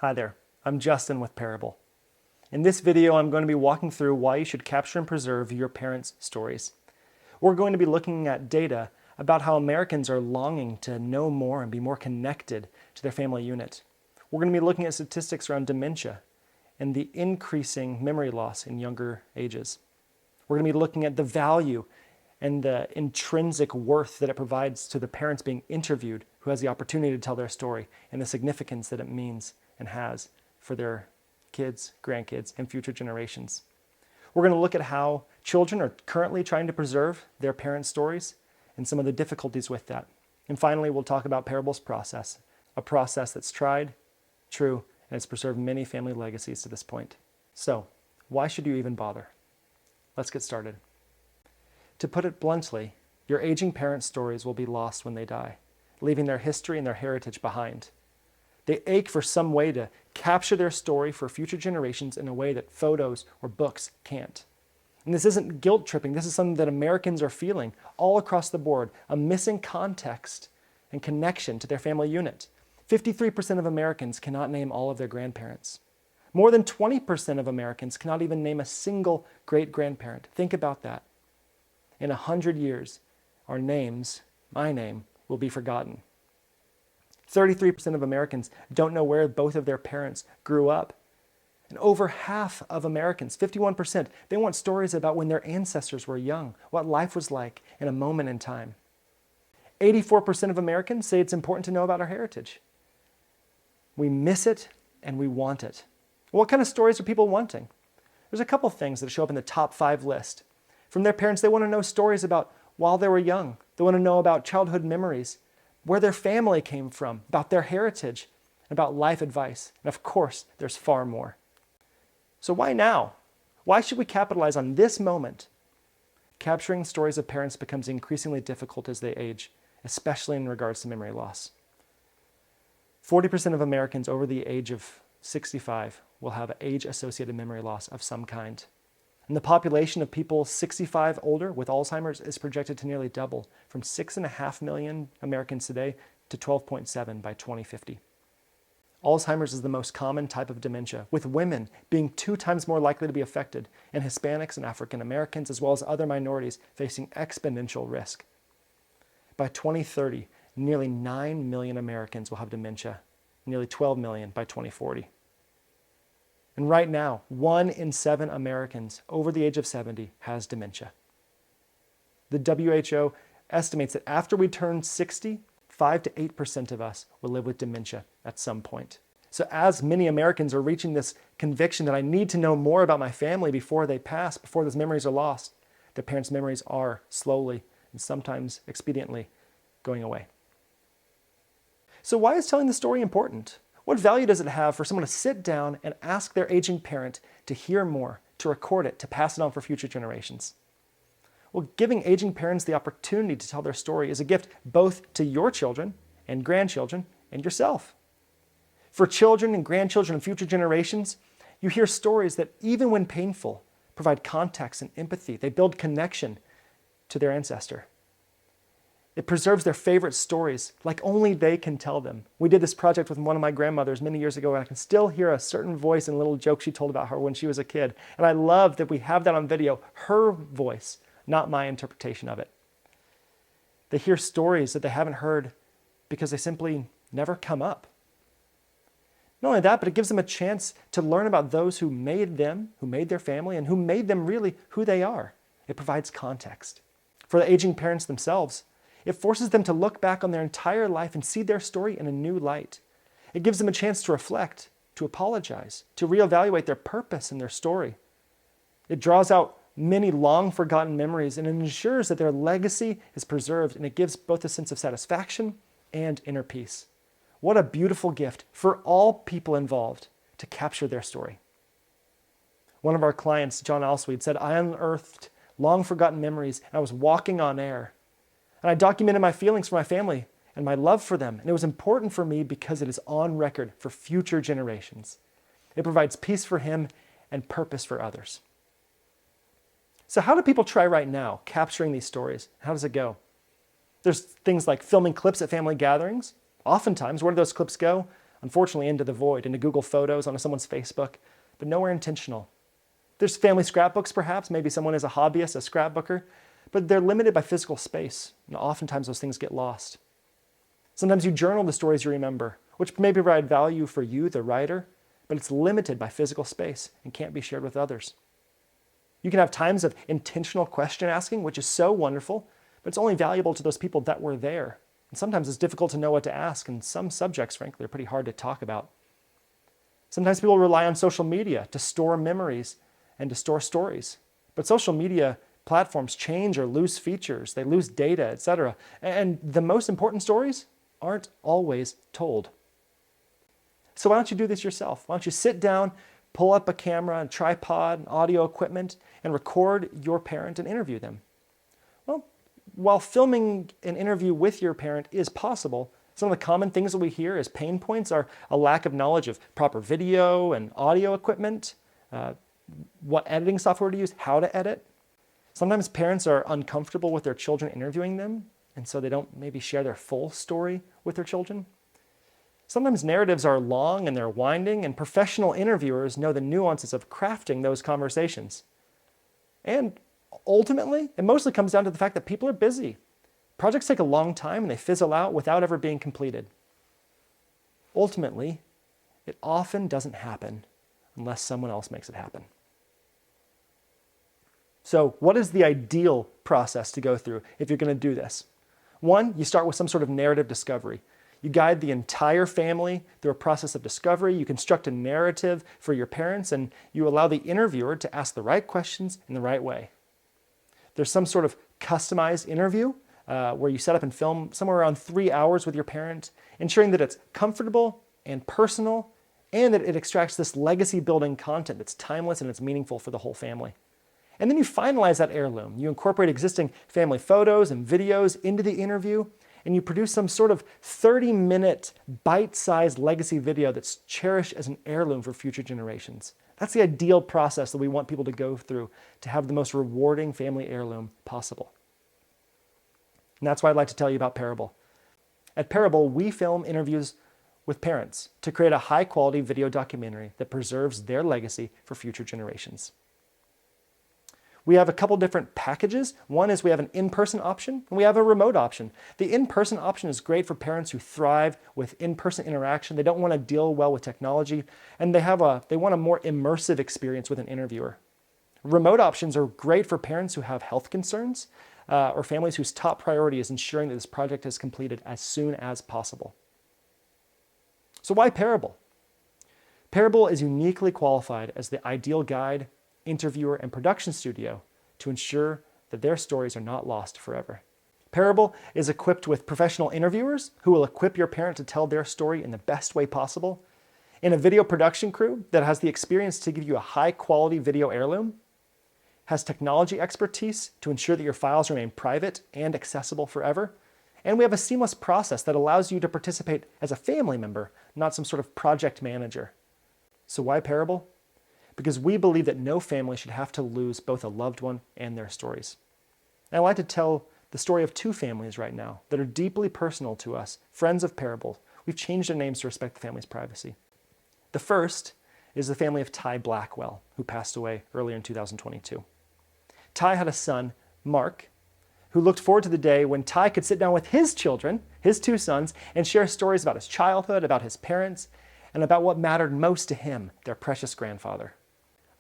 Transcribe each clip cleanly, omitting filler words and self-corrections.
Hi there, I'm Justin with Parable. In this video, I'm going to be walking through why you should capture and preserve your parents' stories. We're going to be looking at data about how Americans are longing to know more and be more connected to their family unit. We're going to be looking at statistics around dementia and the increasing memory loss in younger ages. We're going to be looking at the value and the intrinsic worth that it provides to the parents being interviewed who has the opportunity to tell their story and the significance that it means and has for their kids, grandkids, and future generations. We're going to look at how children are currently trying to preserve their parents' stories and some of the difficulties with that. And finally, we'll talk about Parable's process, a process that's tried, true, and has preserved many family legacies to this point. So, why should you even bother? Let's get started. To put it bluntly, your aging parents' stories will be lost when they die, leaving their history and their heritage behind. They ache for some way to capture their story for future generations in a way that photos or books can't. And this isn't guilt tripping, this is something that Americans are feeling all across the board, a missing context and connection to their family unit. 53% of Americans cannot name all of their grandparents. More than 20% of Americans cannot even name a single great-grandparent. Think about that. In 100 years, our names, my name, will be forgotten. 33% of Americans don't know where both of their parents grew up. And over half of Americans, 51%, they want stories about when their ancestors were young, what life was like in a moment in time. 84% of Americans say it's important to know about our heritage. We miss it and we want it. What kind of stories are people wanting? There's a couple things that show up in the top 5 list. From their parents, they want to know stories about while they were young. They want to know about childhood memories, where their family came from, about their heritage, about life advice. And of course, there's far more. So why now? Why should we capitalize on this moment? Capturing stories of parents becomes increasingly difficult as they age, especially in regards to memory loss. 40% of Americans over the age of 65 will have age-associated memory loss of some kind. And the population of people 65 older with Alzheimer's is projected to nearly double from 6.5 million Americans today to 12.7 by 2050. Alzheimer's is the most common type of dementia, with women being 2 times more likely to be affected, and Hispanics and African Americans, as well as other minorities, facing exponential risk. By 2030, nearly 9 million Americans will have dementia, nearly 12 million by 2040. And right now, 1 in 7 Americans over the age of 70 has dementia. The WHO estimates that after we turn 60, 5 to 8% of us will live with dementia at some point. So as many Americans are reaching this conviction that I need to know more about my family before they pass, before those memories are lost, their parents' memories are slowly and sometimes expediently going away. So why is telling the story important? What value does it have for someone to sit down and ask their aging parent to hear more, to record it, to pass it on for future generations? Well, giving aging parents the opportunity to tell their story is a gift both to your children and grandchildren and yourself. For children and grandchildren and future generations, you hear stories that, even when painful, provide context and empathy. They build connection to their ancestor. It preserves their favorite stories like only they can tell them. We did this project with one of my grandmothers many years ago, and I can still hear a certain voice and little joke she told about her when she was a kid. And I love that we have that on video, her voice, not my interpretation of it. They hear stories that they haven't heard because they simply never come up. Not only that, but it gives them a chance to learn about those who made them, who made their family, and who made them really who they are. It provides context. For the aging parents themselves, it forces them to look back on their entire life and see their story in a new light. It gives them a chance to reflect, to apologize, to reevaluate their purpose and their story. It draws out many long-forgotten memories and it ensures that their legacy is preserved, and it gives both a sense of satisfaction and inner peace. What a beautiful gift for all people involved to capture their story. One of our clients, John Alsweed, said, "I unearthed long-forgotten memories and I was walking on air. And I documented my feelings for my family and my love for them. And it was important for me because it is on record for future generations. It provides peace for him and purpose for others." So how do people try right now capturing these stories? How does it go? There's things like filming clips at family gatherings. Oftentimes, where do those clips go? unfortunately into the void, into Google Photos, onto someone's Facebook, but nowhere intentional. There's family scrapbooks perhaps, maybe someone is a hobbyist, a scrapbooker, but they're limited by physical space, and oftentimes those things get lost. Sometimes you journal the stories you remember, which may provide value for you, the writer, but it's limited by physical space and can't be shared with others. You can have times of intentional question asking, which is so wonderful, but it's only valuable to those people that were there. And sometimes it's difficult to know what to ask, and some subjects, frankly, are pretty hard to talk about. Sometimes people rely on social media to store memories and to store stories. But social media platforms change or lose features, they lose data, etc. And the most important stories aren't always told. So why don't you do this yourself? Why don't you sit down, pull up a camera and tripod and audio equipment and record your parent and interview them? Well, while filming an interview with your parent is possible, some of the common things that we hear as pain points are a lack of knowledge of proper video and audio equipment, what editing software to use, how to edit. Sometimes parents are uncomfortable with their children interviewing them, and so they don't maybe share their full story with their children. Sometimes narratives are long and they're winding, and professional interviewers know the nuances of crafting those conversations. And ultimately, it mostly comes down to the fact that people are busy. Projects take a long time and they fizzle out without ever being completed. Ultimately, it often doesn't happen unless someone else makes it happen. So what is the ideal process to go through if you're going to do this? One, you start with some sort of narrative discovery. You guide the entire family through a process of discovery. You construct a narrative for your parents, and you allow the interviewer to ask the right questions in the right way. There's some sort of customized interview where you set up and film somewhere around 3 hours with your parent, ensuring that it's comfortable and personal, and that it extracts this legacy building content that's timeless and it's meaningful for the whole family. And then you finalize that heirloom. You incorporate existing family photos and videos into the interview, and you produce some sort of 30-minute bite-sized legacy video that's cherished as an heirloom for future generations. That's the ideal process that we want people to go through to have the most rewarding family heirloom possible. And that's why I'd like to tell you about Parable. At Parable, we film interviews with parents to create a high-quality video documentary that preserves their legacy for future generations. We have a couple different packages. One is we have an in-person option and we have a remote option. The in-person option is great for parents who thrive with in-person interaction. They don't want to deal well with technology, and they want a more immersive experience with an interviewer. Remote options are great for parents who have health concerns or families whose top priority is ensuring that this project is completed as soon as possible. So why Parable? Parable is uniquely qualified as the ideal guide, interviewer, and production studio to ensure that their stories are not lost forever. Parable is equipped with professional interviewers who will equip your parent to tell their story in the best way possible, and a video production crew that has the experience to give you a high-quality video heirloom, has technology expertise to ensure that your files remain private and accessible forever, and we have a seamless process that allows you to participate as a family member, not some sort of project manager. So why Parable? Because we believe that no family should have to lose both a loved one and their stories. And I'd like to tell the story of two families right now that are deeply personal to us, friends of Parable. We've changed their names to respect the family's privacy. The first is the family of Ty Blackwell, who passed away earlier in 2022. Ty had a son, Mark, who looked forward to the day when Ty could sit down with his children, his two sons, and share stories about his childhood, about his parents, and about what mattered most to him, their precious grandfather.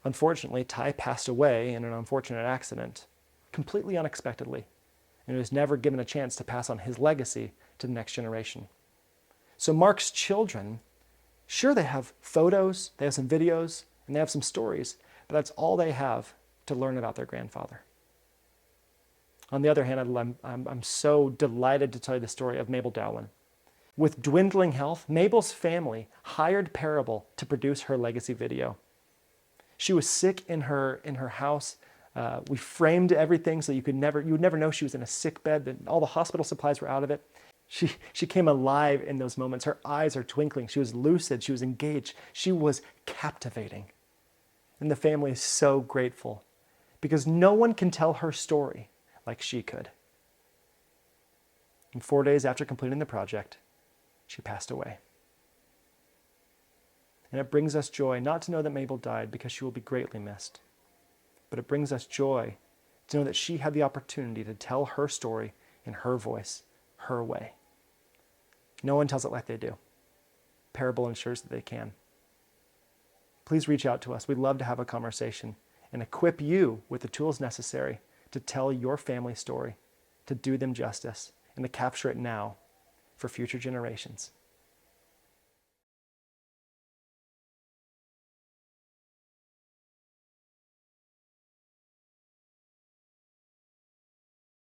Unfortunately, Ty passed away in an unfortunate accident, completely unexpectedly, and he was never given a chance to pass on his legacy to the next generation. So Mark's children, sure, they have photos, they have some videos, and they have some stories, but that's all they have to learn about their grandfather. On the other hand, I'm so delighted to tell you the story of Mabel Dowlin. With dwindling health, Mabel's family hired Parable to produce her legacy video. She was sick in her house. We framed everything so you would never know she was in a sick bed, that all the hospital supplies were out of it. She came alive in those moments. Her eyes are twinkling. She was lucid. She was engaged. She was captivating. And the family is so grateful because no one can tell her story like she could. And 4 days after completing the project, she passed away. And it brings us joy not to know that Mabel died because she will be greatly missed, but it brings us joy to know that she had the opportunity to tell her story in her voice, her way. No one tells it like they do. Parable ensures that they can. Please reach out to us. We'd love to have a conversation and equip you with the tools necessary to tell your family story, to do them justice, and to capture it now for future generations.